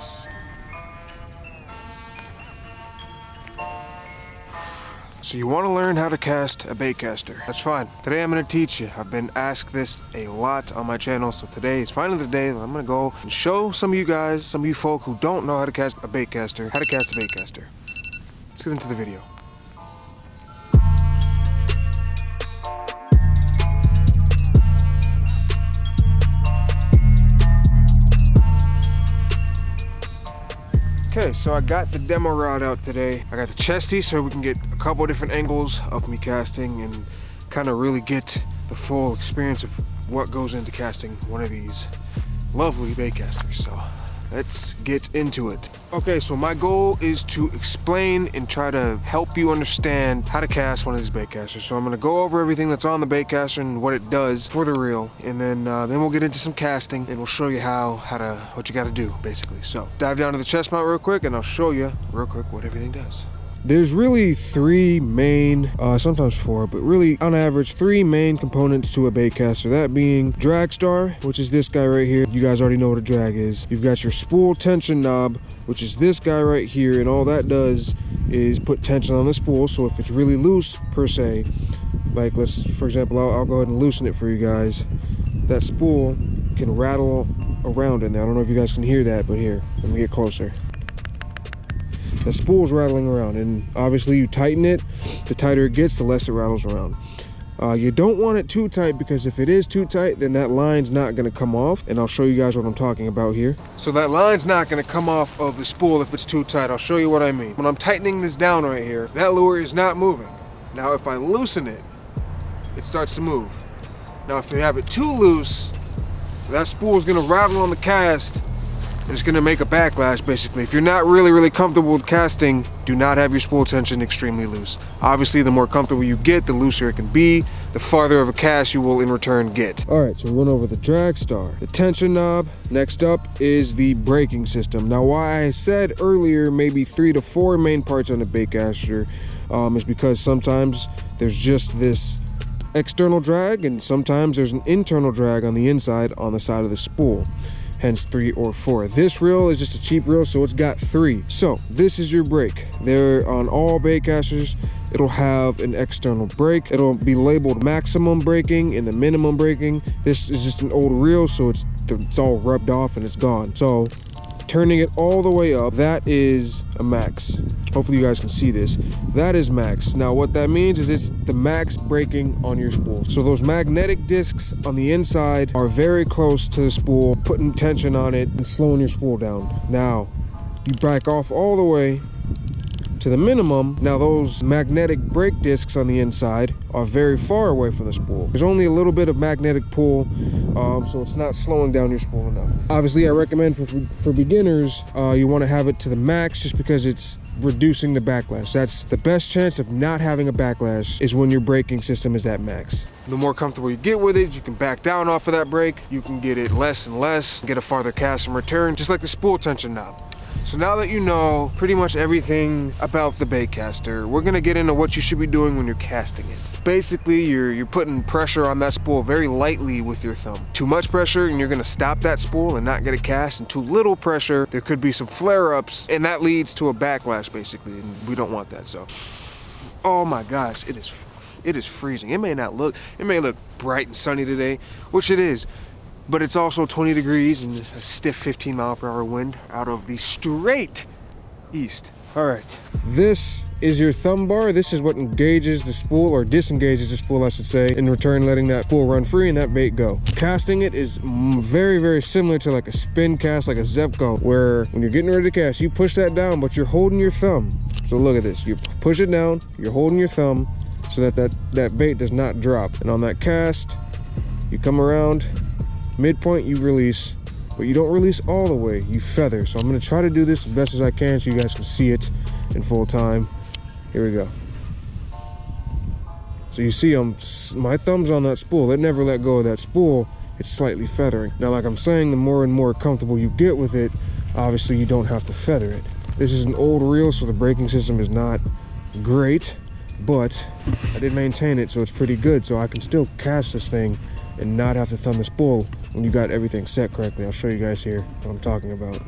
So you want to learn how to cast a baitcaster. That's fine. Today I'm going to teach you. I've been asked this a lot on my channel, so today is finally the day that I'm going to go and show some of you guys, some of you folk who don't know how to cast a baitcaster, how to cast a baitcaster. Let's get into the video. Okay, so I got the demo rod out today. I got the chesty so we can get a couple of different angles of me casting and kind of really get the full experience of what goes into casting one of these lovely baitcasters. So let's get into it. Okay, so my goal is to explain and try to help you understand how to cast one of these baitcasters. So I'm gonna go over everything that's on the baitcaster and what it does for the reel, and then we'll get into some casting and we'll show you what you gotta do, basically. So dive down to the chest mount real quick and I'll show you real quick what everything does. There's really three main, sometimes four, but really on average, three main components to a baitcaster. That being drag star, which is this guy right here. You guys already know what a drag is. You've got your spool tension knob, which is this guy right here, and all that does is put tension on the spool. So if it's really loose per se, like for example, I'll go ahead and loosen it for you guys. That spool can rattle around in there. I don't know if you guys can hear that, but here, let me get closer. The spool's rattling around, and obviously you tighten it, the tighter it gets, the less it rattles around. You don't want it too tight, because if it is too tight, then that line's not going to come off, and I'll show you guys what I'm talking about here. So that line's not going to come off of the spool if it's too tight. I'll show you what I mean. When I'm tightening this down right here, that lure is not moving. Now if I loosen it, it starts to move. Now if you have it too loose, that spool is going to rattle on the cast, and it's gonna make a backlash, basically. If you're not really comfortable with casting, do not have your spool tension extremely loose. Obviously, the more comfortable you get, the looser it can be, the farther of a cast you will in return get. All right, so we went over the drag star, the tension knob. Next up is the braking system. Now, why I said earlier maybe 3 to 4 main parts on the baitcaster is because sometimes there's just this external drag, and sometimes there's an internal drag on the inside on the side of the spool. Hence 3 or 4. This reel is just a cheap reel, so it's got 3. So this is your brake. There on all baitcasters, it'll have an external brake. It'll be labeled maximum braking and the minimum braking. This is just an old reel, so it's all rubbed off and it's gone. So turning it all the way up, that is a max. Hopefully you guys can see this. That is max. Now what that means is it's the max braking on your spool. So those magnetic discs on the inside are very close to the spool, putting tension on it and slowing your spool down. Now you back off all the way to the minimum. Now those magnetic brake discs on the inside are very far away from the spool. There's only a little bit of magnetic pull, so it's not slowing down your spool enough. Obviously I recommend for beginners, you want to have it to the max, just because it's reducing the backlash. That's the best chance of not having a backlash, is when your braking system is at max. The more comfortable you get with it, you can back down off of that brake. You can get it less and less, get a farther cast in return, just like the spool tension knob. So now that you know pretty much everything about the baitcaster, we're gonna get into what you should be doing when you're casting it. Basically, you're putting pressure on that spool very lightly with your thumb. Too much pressure and you're gonna stop that spool and not get it cast, and too little pressure, there could be some flare-ups, and that leads to a backlash, basically, and we don't want that. So, oh my gosh, it is freezing. It may look bright and sunny today, which it is, but it's also 20 degrees and a stiff 15-mile-per-hour wind out of the straight east. All right, this is your thumb bar. This is what engages the spool, or disengages the spool, I should say, in return letting that spool run free and that bait go. Casting it is very similar to like a spin cast, like a Zepco, where when you're getting ready to cast, you push that down, but you're holding your thumb. So look at this, you push it down, you're holding your thumb so that bait does not drop. And on that cast, you come around, midpoint you release, but you don't release all the way, you feather. So I'm gonna try to do this as best as I can so you guys can see it in full time. Here we go. So you see my thumb's on that spool. It never let go of that spool. It's slightly feathering. Now, like I'm saying, the more and more comfortable you get with it, obviously you don't have to feather it. This is an old reel, so the braking system is not great, but I did maintain it, so it's pretty good. So I can still cast this thing and not have to thumb the spool when you got everything set correctly. I'll show you guys here what I'm talking about.